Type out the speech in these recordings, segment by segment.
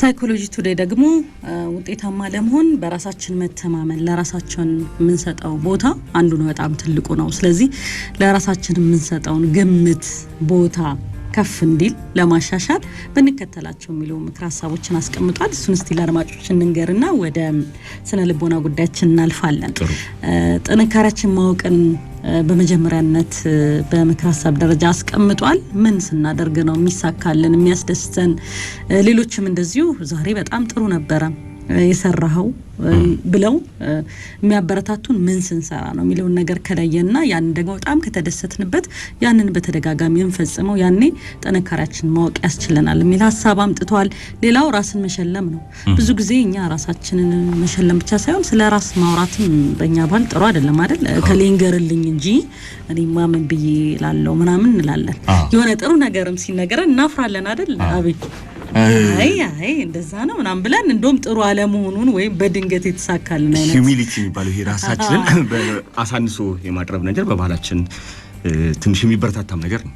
ሳይኮሎጂ ቱዴይ ደግሞ ውጤታማ ለመሆን በራሳችን መተማመን ለራሳችን የምንሰጠው ቦታ አንዱ ነው፣ በጣም ትልቁ ነው። ስለዚህ ለራሳችን የምንሰጠውን ግምት ቦታ ከፍ እንዲል ለማሻሻል በንከተላቸው የሚለው ምክር ሀሳቦችን አስቀምጧል። እሱን እስቲ ለአድማጮች እንንገርና ወደ ስነ ልቦና ጉዳያችን እናልፋለን። ጥንካሬያችን ማወቅን በመጀመሪያነት በምክር ሀሳብ ደረጃ አስቀምጧል። ምን ስናደርግ ነው የሚሳካልን የሚያስደስተን? ሌሎችም እንደዚሁ ዛሬ በጣም ጥሩ ነበረ የሰራው ብለው የሚያበረታቱን ምን ስንሰራ ነው የሚለውን ነገር ከለየና ያን ደግሞ በጣም ከተደሰትንበት ያንን በተደጋጋሚ እንፈጽመው ያኔ ጥንካሬያችን ማወቅ ያስችለናል የሚል ሀሳብ አምጥቷል። ሌላው ራስን መሸለም ነው። ብዙ ጊዜ እኛ ራሳችንን መሸለም ብቻ ሳይሆን ስለ ራስ ማውራትም በእኛ ባህል ጥሩ አይደለም አይደል? ከሌንገርልኝ እንጂ እኔማ ምን ብዬ ላለው ምናምን እንላለን። የሆነ ጥሩ ነገርም ሲነገረን እናፍራለን አይደል? አብይ አይ እንደዛ ነው ምናምን ብለን እንደውም ጥሩ አለመሆኑን ወይም በድንገት የተሳካልን አይነት ሂዩሚሊቲ የሚባለው ይሄ ራሳችንን አሳንሶ የማቅረብ ነገር በባህላችን ትንሽ የሚበረታታም ነገር ነው።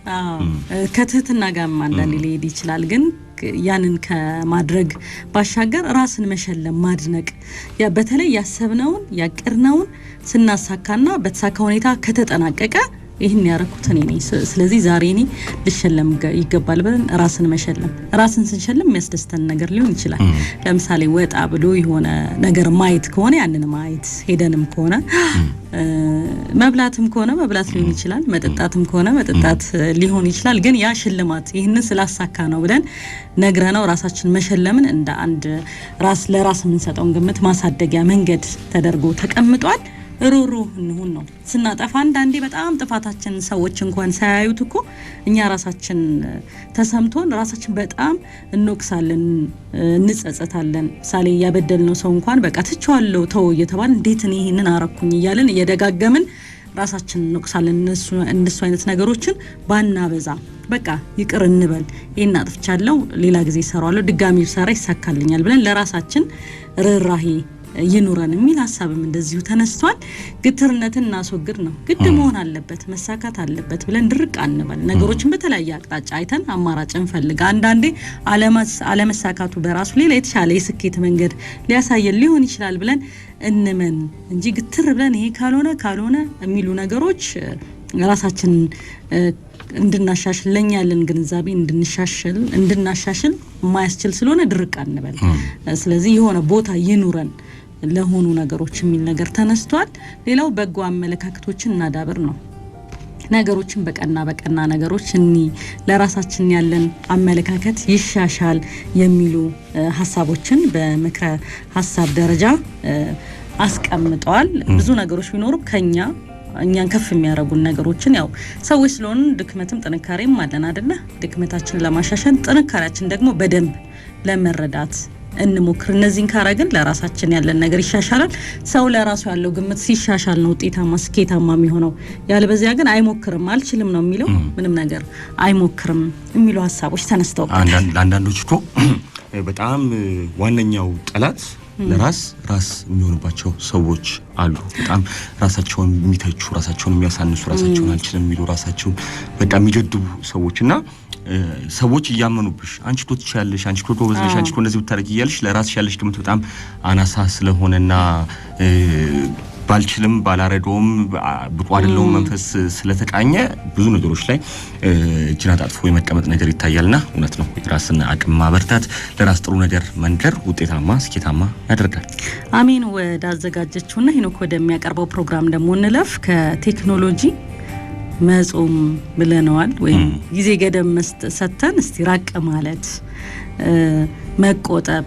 ከትህትና ጋር አንዳንዴ ሊሄድ ይችላል። ግን ያንን ከማድረግ ባሻገር ራስን መሸለም ማድነቅ፣ በተለይ ያሰብነውን ያቀርነውን ስናሳካና በተሳካ ሁኔታ ከተጠናቀቀ ይህን ያረኩት እኔ ነኝ፣ ስለዚህ ዛሬ እኔ ልሸለም ይገባል ብለን ራስን መሸለም። ራስን ስንሸለም የሚያስደስተን ነገር ሊሆን ይችላል። ለምሳሌ ወጣ ብሎ የሆነ ነገር ማየት ከሆነ ያንን ማየት፣ ሄደንም ከሆነ መብላትም ከሆነ መብላት ሊሆን ይችላል፣ መጠጣትም ከሆነ መጠጣት ሊሆን ይችላል። ግን ያ ሽልማት ይህንን ስላሳካ ነው ብለን ነግረነው ራሳችን መሸለምን እንደ አንድ ለራስ የምንሰጠውን ግምት ማሳደጊያ መንገድ ተደርጎ ተቀምጧል። ሩሩህ እንሁን ነው። ስናጠፋ አንዳንዴ በጣም ጥፋታችን ሰዎች እንኳን ሳያዩት እኮ እኛ ራሳችን ተሰምቶን ራሳችን በጣም እንወቅሳለን፣ እንጸጸታለን። ሳሌ ያበደልነው ሰው እንኳን በቃ ትቼዋለሁ ተው እየተባለ እንዴት እኔ ይሄንን አረኩኝ እያልን እየደጋገምን ራሳችን እንወቅሳለን። እነሱ አይነት ነገሮችን ባናበዛ በቃ ይቅር እንበል። ይሄን አጥፍቻለሁ፣ ሌላ ጊዜ እሰራዋለሁ፣ ድጋሚ ብሰራ ይሳካልኛል ብለን ለራሳችን ርህራሄ ይኑረን የሚል ሀሳብም እንደዚሁ ተነስቷል። ግትርነትን እናስወግድ ነው። ግድ መሆን አለበት መሳካት አለበት ብለን ድርቅ አንበል። ነገሮችን በተለያየ አቅጣጫ አይተን አማራጭ እንፈልግ። አንዳንዴ አለመሳካቱ በራሱ ሌላ የተሻለ የስኬት መንገድ ሊያሳየን ሊሆን ይችላል ብለን እንመን እንጂ ግትር ብለን ይሄ ካልሆነ የሚሉ ነገሮች ራሳችን እንድናሻሽል ለኛ ያለን ግንዛቤ እንድናሻሽል የማያስችል ስለሆነ ድርቅ አንበል። ስለዚህ የሆነ ቦታ ይኑረን ለሆኑ ነገሮች የሚል ነገር ተነስቷል። ሌላው በጎ አመለካከቶችን እናዳብር ነው። ነገሮችን በቀና ነገሮች ለራሳችን ያለን አመለካከት ይሻሻል የሚሉ ሀሳቦችን በምክረ ሀሳብ ደረጃ አስቀምጠዋል። ብዙ ነገሮች ቢኖሩም እኛን ከፍ የሚያረጉን ነገሮችን ያው ሰዎች ስለሆኑ ድክመትም ጥንካሬም አለን አይደለ? ድክመታችንን ለማሻሻል ጥንካሬያችን ደግሞ በደንብ ለመረዳት እንሞክር። እነዚህን ካረግን ለራሳችን ያለን ነገር ይሻሻላል። ሰው ለራሱ ያለው ግምት ሲሻሻል ነው ውጤታማ ስኬታማ የሚሆነው። ያለበዚያ ግን አይሞክርም አልችልም ነው የሚለው፣ ምንም ነገር አይሞክርም የሚሉ ሀሳቦች ተነስተው ለአንዳንዶች እኮ በጣም ዋነኛው ጠላት ለራስ የሚሆንባቸው ሰዎች አሉ። በጣም ራሳቸውን የሚተቹ፣ ራሳቸውን የሚያሳንሱ፣ ራሳቸውን አልችልም የሚሉ፣ ራሳቸውን በጣም የሚገድቡ ሰዎችና ሰዎች እያመኑብሽ አንቺ እኮ ትችያለሽ፣ አንቺ እኮ ጎበዝ ነሽ፣ አንቺ እኮ እንደዚህ ብታረጊ እያልሽ ለራስሽ ያለሽ ግምት በጣም አናሳ ስለሆነና ባልችልም ባላረዶም ብቁ አይደለሁም መንፈስ ስለተቃኘ ብዙ ነገሮች ላይ እጅን አጣጥፎ የመቀመጥ ነገር ይታያልና እውነት ነው። የራስን አቅም ማበርታት፣ ለራስ ጥሩ ነገር መንገር ውጤታማ ስኬታማ ያደርጋል። አሜን። ወደ አዘጋጀችውና ሄኖክ ወደሚያቀርበው ፕሮግራም ደግሞ እንለፍ። ከቴክኖሎጂ መጾም ብለነዋል፣ ወይም ጊዜ ገደብ ሰጥተን እስቲ ራቅ ማለት መቆጠብ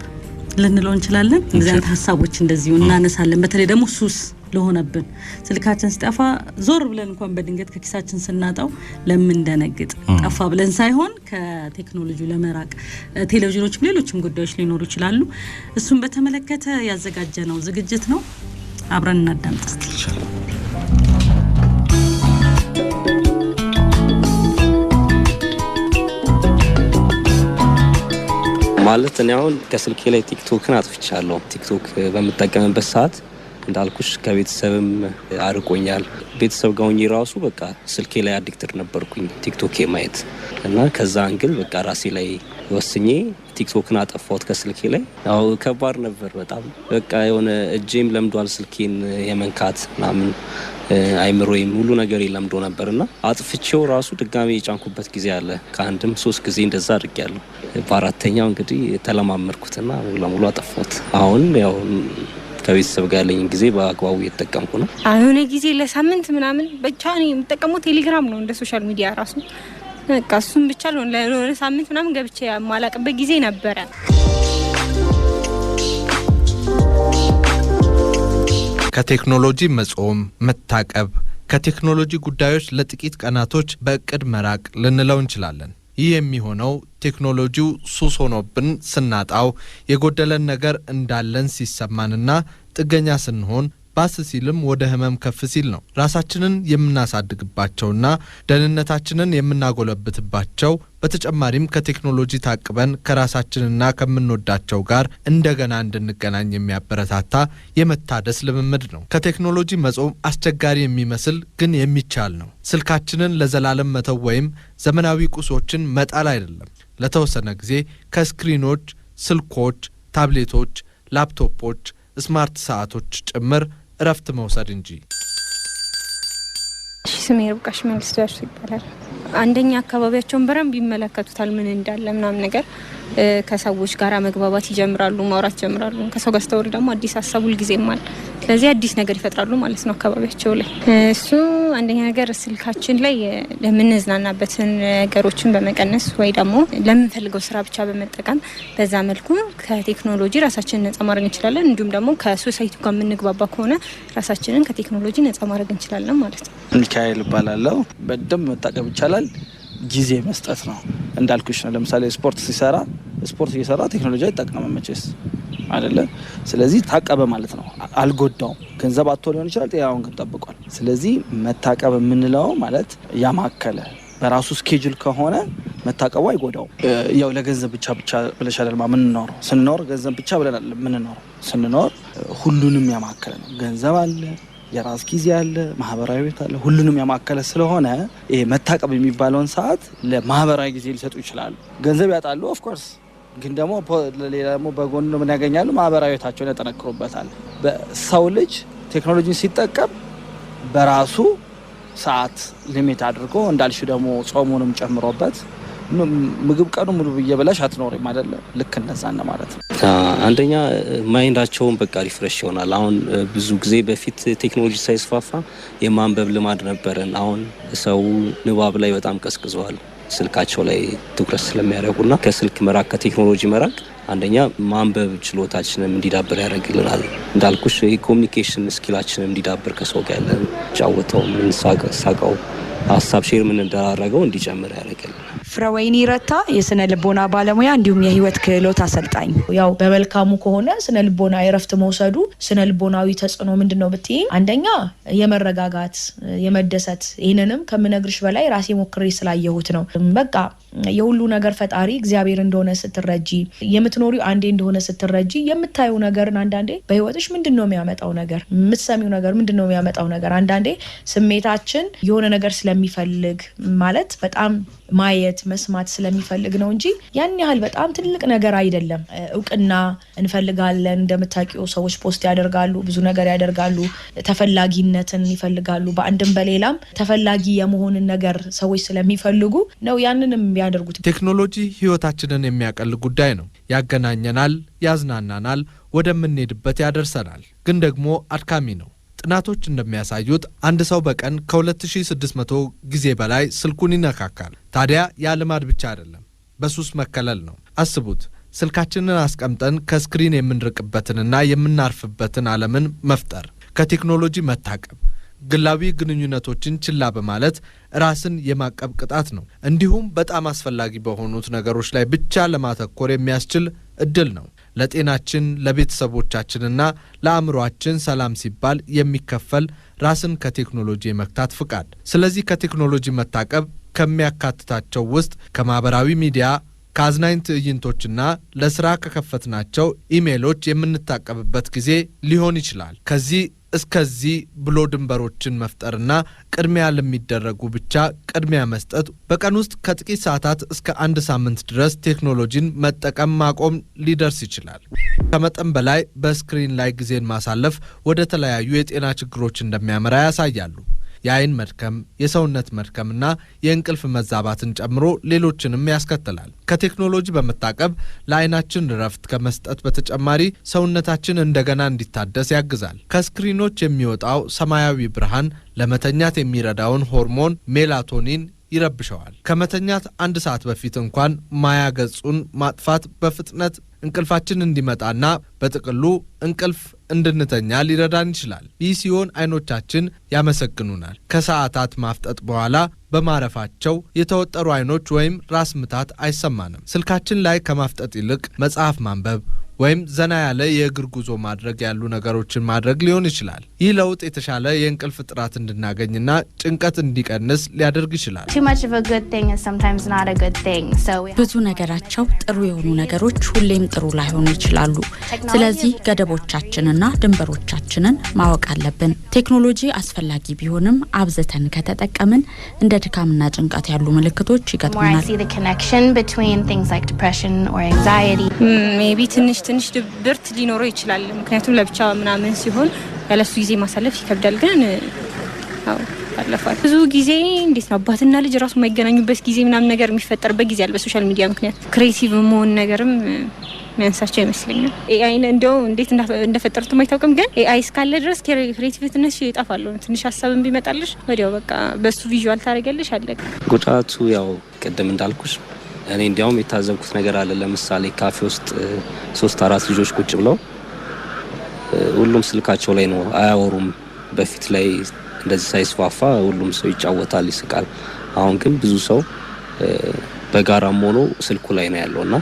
ልንለው እንችላለን። እንደዚህ ሀሳቦች እንደዚሁ እናነሳለን። በተለይ ደግሞ ሱስ ለሆነብን ስልካችን ሲጠፋ ዞር ብለን እንኳን በድንገት ከኪሳችን ስናጣው ለምንደነግጥ ጠፋ ብለን ሳይሆን ከቴክኖሎጂው ለመራቅ ቴሌቪዥኖችም ሌሎችም ጉዳዮች ሊኖሩ ይችላሉ። እሱን በተመለከተ ያዘጋጀነው ዝግጅት ነው። አብረን እናዳምጥ እስቲ። ማለት እኔ አሁን ከስልኬ ላይ ቲክቶክን አጥፍቻለሁ። ቲክቶክ በምጠቀምበት ሰዓት እንዳልኩሽ ከቤተሰብም አርቆኛል። ቤተሰብ ጋር ሆኜ ራሱ በቃ ስልኬ ላይ አዲክትድ ነበርኩኝ ቲክቶክ ማየት እና ከዛ አንግል በቃ ራሴ ላይ ወስኜ ቲክቶክን አጠፋሁት ከስልኬ ላይ። ያው ከባድ ነበር በጣም በቃ የሆነ እጄም ለምዷል ስልኬን የመንካት ምናምን አይምሮዬም ሁሉ ነገር ለምዶ ነበርና አጥፍቼው ራሱ ድጋሜ የጫንኩበት ጊዜ አለ። ከአንድም 3 ጊዜ እንደዛ አድርጌያለሁ። በአራተኛው እንግዲህ ተለማመድኩትና ሙሉ ለሙሉ አጠፋሁት። አሁን ያው ከቤተሰብ ጋር ያለኝ ጊዜ በአግባቡ እየተጠቀምኩ ነው። አሁን ጊዜ ለሳምንት ምናምን ብቻ ነው የምጠቀመው ቴሌግራም ነው እንደ ሶሻል ሚዲያ ራሱ በቃ እሱም ብቻ ነው ለሆነ ሳምንት ምናምን ገብቼ ማላቅበት ጊዜ ነበረ። ከቴክኖሎጂ መጾም፣ መታቀብ፣ ከቴክኖሎጂ ጉዳዮች ለጥቂት ቀናቶች በእቅድ መራቅ ልንለው እንችላለን። ይህ የሚሆነው ቴክኖሎጂው ሱስ ሆኖብን ስናጣው የጎደለን ነገር እንዳለን ሲሰማንና ጥገኛ ስንሆን ባስ ሲልም ወደ ህመም ከፍ ሲል ነው። ራሳችንን የምናሳድግባቸውና ደህንነታችንን የምናጎለብትባቸው በተጨማሪም ከቴክኖሎጂ ታቅበን ከራሳችንና ከምንወዳቸው ጋር እንደገና እንድንገናኝ የሚያበረታታ የመታደስ ልምምድ ነው። ከቴክኖሎጂ መጾም አስቸጋሪ የሚመስል ግን የሚቻል ነው። ስልካችንን ለዘላለም መተው ወይም ዘመናዊ ቁሶችን መጣል አይደለም። ለተወሰነ ጊዜ ከስክሪኖች፣ ስልኮች፣ ታብሌቶች፣ ላፕቶፖች፣ ስማርት ሰዓቶች ጭምር እረፍት መውሰድ እንጂ። ስሜ ርብቃሽ መንግስቱ ያርሱ ይባላል። አንደኛ አካባቢያቸውን በረም ቢመለከቱታል ምን እንዳለ ምናምን ነገር ከሰዎች ጋር መግባባት ይጀምራሉ፣ ማውራት ይጀምራሉ። ከሰው ጋር ስተወር ደግሞ አዲስ ሀሳብ ሁልጊዜም አለ። ስለዚህ አዲስ ነገር ይፈጥራሉ ማለት ነው አካባቢያቸው ላይ። እሱ አንደኛ ነገር ስልካችን ላይ ለምንዝናናበትን ነገሮችን በመቀነስ ወይ ደግሞ ለምንፈልገው ስራ ብቻ በመጠቀም በዛ መልኩ ከቴክኖሎጂ ራሳችንን ነጻ ማድረግ እንችላለን። እንዲሁም ደግሞ ከሶሳይቲ ጋር የምንግባባ ከሆነ ራሳችንን ከቴክኖሎጂ ነጻ ማድረግ እንችላለን ማለት ነው። ሚካኤል እባላለሁ። በደንብ መታቀብ ይቻላል። ጊዜ መስጠት ነው እንዳልኩሽ ነው። ለምሳሌ ስፖርት እየሰራ ቴክኖሎጂ አይጠቀምም መቼስ አይደለ? ስለዚህ ታቀበ ማለት ነው። አልጎዳውም። ገንዘብ አጥቶ ሊሆን ይችላል፣ ጤናውን ግን ጠብቋል። ስለዚህ መታቀብ የምንለው ማለት ያማከለ በራሱ ስኬጁል ከሆነ መታቀቡ አይጎዳውም። ያው ለገንዘብ ብቻ ብለሽ አይደለም የምንኖረው። ስንኖር ገንዘብ ብቻ ብለን የምንኖረው። ስንኖር ሁሉንም ያማከለ ነው። ገንዘብ አለ፣ የራስ ጊዜ አለ፣ ማህበራዊ ህይወት አለ። ሁሉንም ያማከለ ስለሆነ ይሄ መታቀብ የሚባለውን ሰዓት ለማህበራዊ ጊዜ ሊሰጡ ይችላሉ። ገንዘብ ያጣሉ ኦፍ ኮርስ፣ ግን ደግሞ ሌላ ደግሞ በጎን ምን ያገኛሉ? ማህበራዊ ህይወታቸውን ያጠነክሩበታል። በሰው ልጅ ቴክኖሎጂን ሲጠቀም በራሱ ሰዓት ሊሚት አድርጎ እንዳልሽው ደግሞ ጾሙንም ጨምሮበት ምግብ ቀኑ ሙሉ ብየበላሽ አትኖሪም አይደለ? ልክ እንደዛ ነው ማለት ነው። አንደኛ ማይንዳቸውን በቃ ሪፍሬሽ ይሆናል። አሁን ብዙ ጊዜ በፊት ቴክኖሎጂ ሳይስፋፋ የማንበብ ልማድ ነበረን። አሁን ሰው ንባብ ላይ በጣም ቀዝቅዟል። ስልካቸው ላይ ትኩረት ስለሚያደርጉና ከስልክ መራቅ ከቴክኖሎጂ መራቅ አንደኛ ማንበብ ችሎታችንም እንዲዳብር ያደርግልናል። እንዳልኩሽ የኮሚኒኬሽን ስኪላችንም እንዲዳብር ከሰው ጋር ያለን ጫወተው ሳቀው ሀሳብ ሼር ምን እንዳደረገው እንዲጨምር ያደርግልናል። ፍረወይኒ ረታ የስነ ልቦና ባለሙያ እንዲሁም የህይወት ክህሎት አሰልጣኝ። ያው በመልካሙ ከሆነ ስነ ልቦና የረፍት መውሰዱ ስነ ልቦናዊ ተጽዕኖ ምንድነው ብትይ፣ አንደኛ የመረጋጋት የመደሰት፣ ይህንንም ከምነግርሽ በላይ ራሴ ሞክሬ ስላየሁት ነው። በቃ የሁሉ ነገር ፈጣሪ እግዚአብሔር እንደሆነ ስትረጂ፣ የምትኖሪው አንዴ እንደሆነ ስትረጂ፣ የምታየው ነገርን አንዳንዴ በህይወትሽ ምንድነው የሚያመጣው ነገር፣ የምትሰሚው ነገር ምንድነው የሚያመጣው ነገር፣ አንዳንዴ ስሜታችን የሆነ ነገር ስለሚፈልግ ማለት በጣም ማየት መስማት ስለሚፈልግ ነው እንጂ ያን ያህል በጣም ትልቅ ነገር አይደለም። እውቅና እንፈልጋለን። እንደምታውቂው ሰዎች ፖስት ያደርጋሉ፣ ብዙ ነገር ያደርጋሉ፣ ተፈላጊነትን ይፈልጋሉ። በአንድም በሌላም ተፈላጊ የመሆንን ነገር ሰዎች ስለሚፈልጉ ነው ያንንም ያደርጉት። ቴክኖሎጂ ህይወታችንን የሚያቀል ጉዳይ ነው። ያገናኘናል፣ ያዝናናናል፣ ወደምንሄድበት ያደርሰናል። ግን ደግሞ አድካሚ ነው። ጥናቶች እንደሚያሳዩት አንድ ሰው በቀን ከ2600 ጊዜ በላይ ስልኩን ይነካካል። ታዲያ ያ ልማድ ብቻ አይደለም፣ በሱስ መከለል ነው። አስቡት፣ ስልካችንን አስቀምጠን ከስክሪን የምንርቅበትንና የምናርፍበትን ዓለምን መፍጠር፣ ከቴክኖሎጂ መታቀብ፣ ግላዊ ግንኙነቶችን ችላ በማለት ራስን የማቀብ ቅጣት ነው። እንዲሁም በጣም አስፈላጊ በሆኑት ነገሮች ላይ ብቻ ለማተኮር የሚያስችል እድል ነው። ለጤናችን፣ ለቤተሰቦቻችንና ለአእምሮአችን ሰላም ሲባል የሚከፈል ራስን ከቴክኖሎጂ የመክታት ፍቃድ። ስለዚህ ከቴክኖሎጂ መታቀብ ከሚያካትታቸው ውስጥ ከማህበራዊ ሚዲያ፣ ከአዝናኝ ትዕይንቶችና ለስራ ከከፈትናቸው ኢሜሎች የምንታቀብበት ጊዜ ሊሆን ይችላል። ከዚህ እስከዚህ ብሎ ድንበሮችን መፍጠርና ቅድሚያ ለሚደረጉ ብቻ ቅድሚያ መስጠት በቀን ውስጥ ከጥቂት ሰዓታት እስከ 1 ሳምንት ድረስ ቴክኖሎጂን መጠቀም ማቆም ሊደርስ ይችላል። ከመጠን በላይ በስክሪን ላይ ጊዜን ማሳለፍ ወደ ተለያዩ የጤና ችግሮች እንደሚያመራ ያሳያሉ። የአይን መድከም፣ የሰውነት መድከምና የእንቅልፍ መዛባትን ጨምሮ ሌሎችንም ያስከትላል። ከቴክኖሎጂ በመታቀብ ለአይናችን ረፍት ከመስጠት በተጨማሪ ሰውነታችን እንደገና እንዲታደስ ያግዛል። ከስክሪኖች የሚወጣው ሰማያዊ ብርሃን ለመተኛት የሚረዳውን ሆርሞን ሜላቶኒን ይረብሸዋል። ከመተኛት 1 ሰዓት በፊት እንኳን ማያ ገጹን ማጥፋት በፍጥነት እንቅልፋችን እንዲመጣና በጥቅሉ እንቅልፍ እንድንተኛ ሊረዳን ይችላል። ይህ ሲሆን አይኖቻችን ያመሰግኑናል። ከሰዓታት ማፍጠጥ በኋላ በማረፋቸው የተወጠሩ አይኖች ወይም ራስ ምታት አይሰማንም። ስልካችን ላይ ከማፍጠጥ ይልቅ መጽሐፍ ማንበብ ወይም ዘና ያለ የእግር ጉዞ ማድረግ ያሉ ነገሮችን ማድረግ ሊሆን ይችላል። ይህ ለውጥ የተሻለ የእንቅልፍ ጥራት እንድናገኝና ጭንቀት እንዲቀንስ ሊያደርግ ይችላል። ብዙ ነገራቸው ጥሩ የሆኑ ነገሮች ሁሌም ጥሩ ላይሆኑ ይችላሉ። ስለዚህ ገደቦቻችንና ድንበሮቻችንን ማወቅ አለብን። ቴክኖሎጂ አስፈላጊ ቢሆንም አብዝተን ከተጠቀምን እንደ ድካምና ጭንቀት ያሉ ምልክቶች ይገጥሙናል። ትንሽ ድብርት ሊኖረው ይችላል። ምክንያቱም ለብቻ ምናምን ሲሆን ያለሱ ጊዜ ማሳለፍ ይከብዳል። ግን ያለፋል። ብዙ ጊዜ እንዴት ነው አባትና ልጅ ራሱ የማይገናኙበት ጊዜ ምናምን ነገር የሚፈጠርበት ጊዜ አለ በሶሻል ሚዲያ ምክንያት። ክሬቲቭ መሆን ነገርም የሚያንሳቸው ይመስለኛል። ኤአይን እንደው እንዴት እንደፈጠሩት አይታወቅም። ግን ኤአይ እስካለ ድረስ ክሬቲቪቲነስ ይጠፋል። ትንሽ ሀሳብን ቢመጣልሽ ወዲያው በቃ በሱ ቪዥዋል ታደርጊያለሽ አለቀ። ጉዳቱ ያው ቅድም እንዳልኩሽ እኔ እንዲያውም የታዘብኩት ነገር አለ። ለምሳሌ ካፌ ውስጥ 3-4 ልጆች ቁጭ ብለው ሁሉም ስልካቸው ላይ ነው፣ አያወሩም። በፊት ላይ እንደዚህ ሳይስፋፋ ሁሉም ሰው ይጫወታል፣ ይስቃል። አሁን ግን ብዙ ሰው በጋራም ሆኖ ስልኩ ላይ ነው ያለውና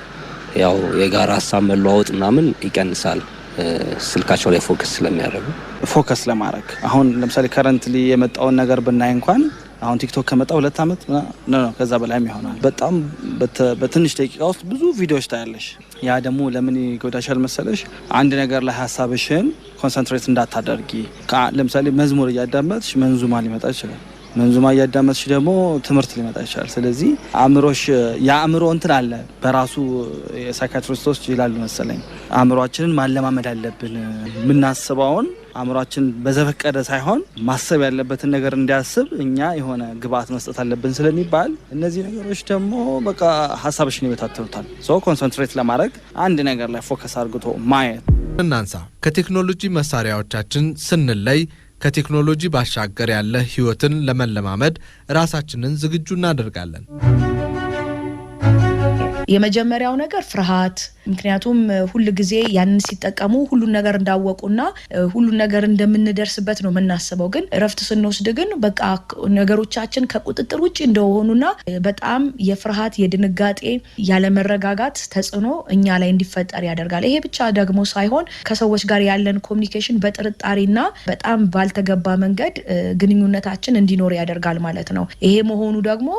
ያው የጋራ ሀሳብ መለዋወጥ ምናምን ይቀንሳል ስልካቸው ላይ ፎከስ ስለሚያደርጉ። ፎከስ ለማድረግ አሁን ለምሳሌ ከረንትሊ የመጣውን ነገር ብናይ እንኳን አሁን ቲክቶክ ከመጣ 2 አመት ነው ከዛ በላይም ይሆናል። በጣም በትንሽ ደቂቃ ውስጥ ብዙ ቪዲዮዎች ታያለሽ። ያ ደግሞ ለምን ይጎዳሻል መሰለሽ? አንድ ነገር ላይ ሀሳብሽን ኮንሰንትሬት እንዳታደርጊ። ለምሳሌ መዝሙር እያዳመጥሽ መንዙማ ሊመጣ ይችላል። መንዙማ እያዳመጥሽ ደግሞ ትምህርት ሊመጣ ይችላል። ስለዚህ አእምሮሽ የአእምሮ እንትን አለ በራሱ የሳይካትሪስቶች ይላሉ መሰለኝ አእምሮአችንን ማለማመድ አለብን። የምናስበውን አእምሮአችን በዘፈቀደ ሳይሆን ማሰብ ያለበትን ነገር እንዲያስብ እኛ የሆነ ግብአት መስጠት አለብን ስለሚባል እነዚህ ነገሮች ደግሞ በቃ ሀሳብሽን ይበታተኑታል። ኮንሰንትሬት ለማድረግ አንድ ነገር ላይ ፎከስ አድርጎ ማየት። እናንሳ ከቴክኖሎጂ መሳሪያዎቻችን ስንለይ ከቴክኖሎጂ ባሻገር ያለ ህይወትን ለመለማመድ ራሳችንን ዝግጁ እናደርጋለን። የመጀመሪያው ነገር ፍርሃት። ምክንያቱም ሁሉ ጊዜ ያንን ሲጠቀሙ ሁሉ ነገር እንዳወቁና ሁሉ ነገር እንደምንደርስበት ነው የምናስበው። ግን እረፍት ስንወስድ ግን በቃ ነገሮቻችን ከቁጥጥር ውጪ እንደሆኑና በጣም የፍርሃት የድንጋጤ ያለ መረጋጋት ተጽዕኖ እኛ ላይ እንዲፈጠር ያደርጋል። ይሄ ብቻ ደግሞ ሳይሆን ከሰዎች ጋር ያለን ኮሙኒኬሽን በጥርጣሬና በጣም ባልተገባ መንገድ ግንኙነታችን እንዲኖር ያደርጋል ማለት ነው። ይሄ መሆኑ ደግሞ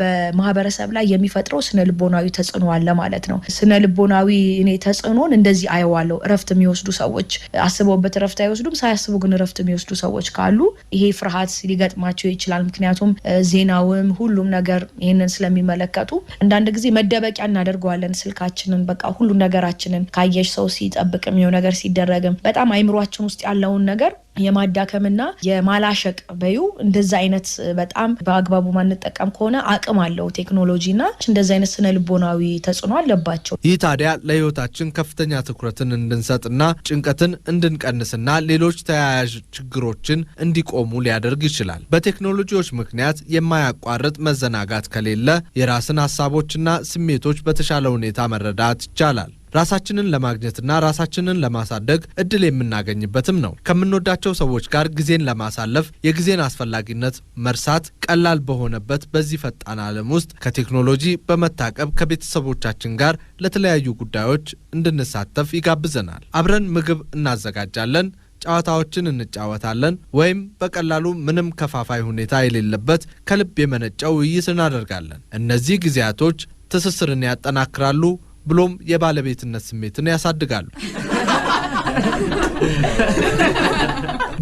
በማህበረሰብ ላይ የሚፈጥረው ስነልቦናዊ ተጽዕኖ አለ ማለት ነው። ስነልቦናዊ እኔ ተጽዕኖን እንደዚህ አየዋለሁ። እረፍት የሚወስዱ ሰዎች አስበውበት እረፍት አይወስዱም፣ ሳያስቡ ግን እረፍት የሚወስዱ ሰዎች ካሉ ይሄ ፍርሃት ሊገጥማቸው ይችላል። ምክንያቱም ዜናውም ሁሉም ነገር ይሄንን ስለሚመለከቱ አንዳንድ ጊዜ መደበቂያ እናደርገዋለን ስልካችንን። በቃ ሁሉ ነገራችንን ካየሽ ሰው ሲጠብቅም የሆነ ነገር ሲደረግም በጣም አይምሮአችን ውስጥ ያለውን ነገር የማዳከምና የማላሸቅ በዩ እንደዛ አይነት በጣም በአግባቡ ማንጠቀም ከሆነ አቅም አለው ቴክኖሎጂና እንደዛ አይነት ስነልቦናዊ ተጽዕኖ አለባቸው። ይህ ታዲያ ለህይወታችን ከፍተኛ ትኩረትን እንድንሰጥና ጭንቀትን እንድንቀንስና ሌሎች ተያያዥ ችግሮችን እንዲቆሙ ሊያደርግ ይችላል። በቴክኖሎጂዎች ምክንያት የማያቋርጥ መዘናጋት ከሌለ የራስን ሀሳቦችና ስሜቶች በተሻለ ሁኔታ መረዳት ይቻላል። ራሳችንን ለማግኘትና ራሳችንን ለማሳደግ እድል የምናገኝበትም ነው። ከምንወዳቸው ሰዎች ጋር ጊዜን ለማሳለፍ የጊዜን አስፈላጊነት መርሳት ቀላል በሆነበት በዚህ ፈጣን ዓለም ውስጥ ከቴክኖሎጂ በመታቀብ ከቤተሰቦቻችን ጋር ለተለያዩ ጉዳዮች እንድንሳተፍ ይጋብዘናል። አብረን ምግብ እናዘጋጃለን፣ ጨዋታዎችን እንጫወታለን፣ ወይም በቀላሉ ምንም ከፋፋይ ሁኔታ የሌለበት ከልብ የመነጨ ውይይት እናደርጋለን። እነዚህ ጊዜያቶች ትስስርን ያጠናክራሉ ብሎም የባለቤትነት ስሜትን ያሳድጋሉ።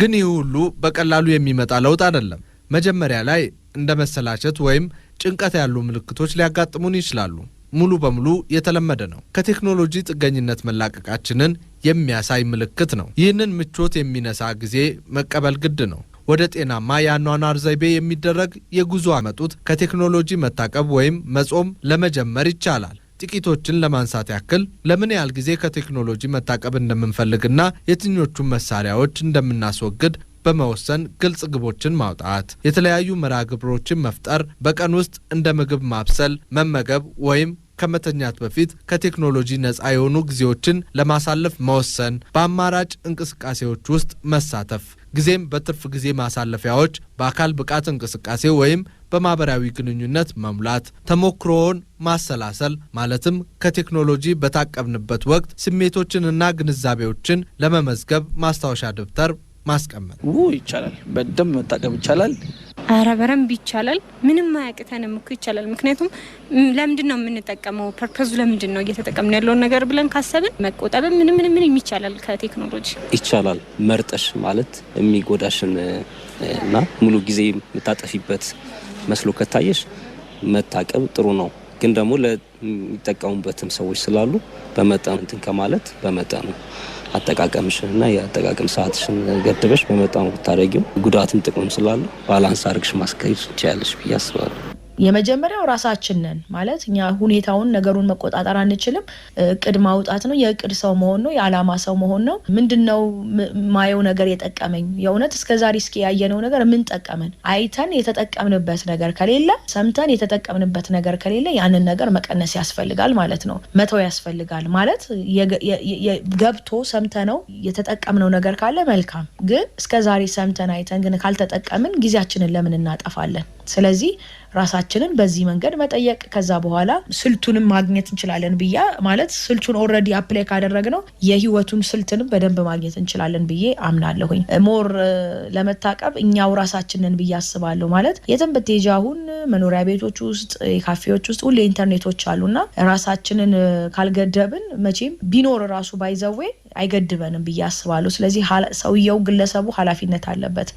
ግን ይህ ሁሉ በቀላሉ የሚመጣ ለውጥ አይደለም። መጀመሪያ ላይ እንደ መሰላቸት ወይም ጭንቀት ያሉ ምልክቶች ሊያጋጥሙን ይችላሉ። ሙሉ በሙሉ የተለመደ ነው። ከቴክኖሎጂ ጥገኝነት መላቀቃችንን የሚያሳይ ምልክት ነው። ይህንን ምቾት የሚነሳ ጊዜ መቀበል ግድ ነው። ወደ ጤናማ የአኗኗር ዘይቤ የሚደረግ የጉዞ አመጡት ከቴክኖሎጂ መታቀብ ወይም መጾም ለመጀመር ይቻላል። ጥቂቶችን ለማንሳት ያክል ለምን ያህል ጊዜ ከቴክኖሎጂ መታቀብ እንደምንፈልግና የትኞቹን መሳሪያዎች እንደምናስወግድ በመወሰን ግልጽ ግቦችን ማውጣት፣ የተለያዩ መርሃ ግብሮችን መፍጠር፣ በቀን ውስጥ እንደ ምግብ ማብሰል፣ መመገብ ወይም ከመተኛት በፊት ከቴክኖሎጂ ነፃ የሆኑ ጊዜዎችን ለማሳለፍ መወሰን፣ በአማራጭ እንቅስቃሴዎች ውስጥ መሳተፍ፣ ጊዜም በትርፍ ጊዜ ማሳለፊያዎች በአካል ብቃት እንቅስቃሴ ወይም በማህበራዊ ግንኙነት መሙላት፣ ተሞክሮውን ማሰላሰል ማለትም ከቴክኖሎጂ በታቀብንበት ወቅት ስሜቶችንና ግንዛቤዎችን ለመመዝገብ ማስታወሻ ደብተር ማስቀመጥ። ይቻላል፣ በደንብ መታቀብ ይቻላል። አረ በረም ይቻላል። ምንም አያቅተንም እኮ ይቻላል። ምክንያቱም ለምንድን ነው የምንጠቀመው? ፐርፐዙ ለምንድን ነው እየተጠቀምን ያለውን ነገር ብለን ካሰብን መቆጠብ ምን ይቻላል። ከቴክኖሎጂ ይቻላል። መርጠሽ ማለት የሚጎዳሽን እና ሙሉ ጊዜ የምታጠፊበት መስሎ ከታየሽ መታቀብ ጥሩ ነው። ግን ደግሞ ለሚጠቀሙበትም ሰዎች ስላሉ በመጠኑ እንትን ከማለት በመጠኑ አጠቃቀምሽንና የአጠቃቀም ሰዓትሽን ገድበሽ በመጠኑ ብታደርጊው ጉዳትም ጥቅምም ስላሉ ባላንስ አድርግሽ ማስከይድ ትችያለሽ ብዬ አስባለሁ። የመጀመሪያው ራሳችን ነን ማለት እኛ ሁኔታውን ነገሩን መቆጣጠር አንችልም። እቅድ ማውጣት ነው። የእቅድ ሰው መሆን ነው። የዓላማ ሰው መሆን ነው። ምንድነው ማየው ነገር የጠቀመኝ? የእውነት እስከዛሬ እስኪ ያየነው ነገር ምን ጠቀመን? አይተን የተጠቀምንበት ነገር ከሌለ፣ ሰምተን የተጠቀምንበት ነገር ከሌለ ያንን ነገር መቀነስ ያስፈልጋል ማለት ነው። መተው ያስፈልጋል ማለት ገብቶ ሰምተነው የተጠቀምነው ነገር ካለ መልካም። ግን እስከዛሬ ሰምተን አይተን ግን ካልተጠቀምን ጊዜያችንን ለምን እናጠፋለን? ስለዚህ ራሳችንን በዚህ መንገድ መጠየቅ ከዛ በኋላ ስልቱንም ማግኘት እንችላለን ብዬ ማለት ስልቱን ኦልሬዲ አፕላይ ካደረግነው የህይወቱን ስልትንም በደንብ ማግኘት እንችላለን ብዬ አምናለሁኝ። ሞር ለመታቀብ እኛው ራሳችንን ብዬ አስባለሁ። ማለት የትም ብትሄጂ አሁን መኖሪያ ቤቶች ውስጥ፣ ካፌዎች ውስጥ ሁሌ ኢንተርኔቶች አሉና ራሳችንን ካልገደብን መቼም ቢኖር ራሱ ባይዘዌ አይገድበንም ብዬ አስባለሁ። ስለዚህ ሰውየው ግለሰቡ ኃላፊነት አለበት።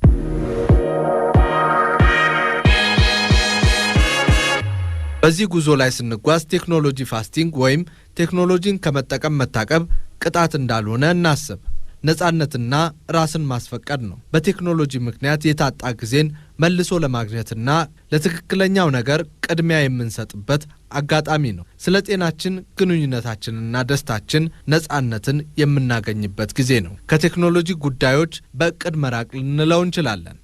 በዚህ ጉዞ ላይ ስንጓዝ ቴክኖሎጂ ፋስቲንግ ወይም ቴክኖሎጂን ከመጠቀም መታቀብ ቅጣት እንዳልሆነ እናስብ። ነጻነትና ራስን ማስፈቀድ ነው። በቴክኖሎጂ ምክንያት የታጣ ጊዜን መልሶ ለማግኘትና ለትክክለኛው ነገር ቅድሚያ የምንሰጥበት አጋጣሚ ነው። ስለ ጤናችን፣ ግንኙነታችንና ደስታችን ነጻነትን የምናገኝበት ጊዜ ነው። ከቴክኖሎጂ ጉዳዮች በእቅድ መራቅ ልንለው እንችላለን።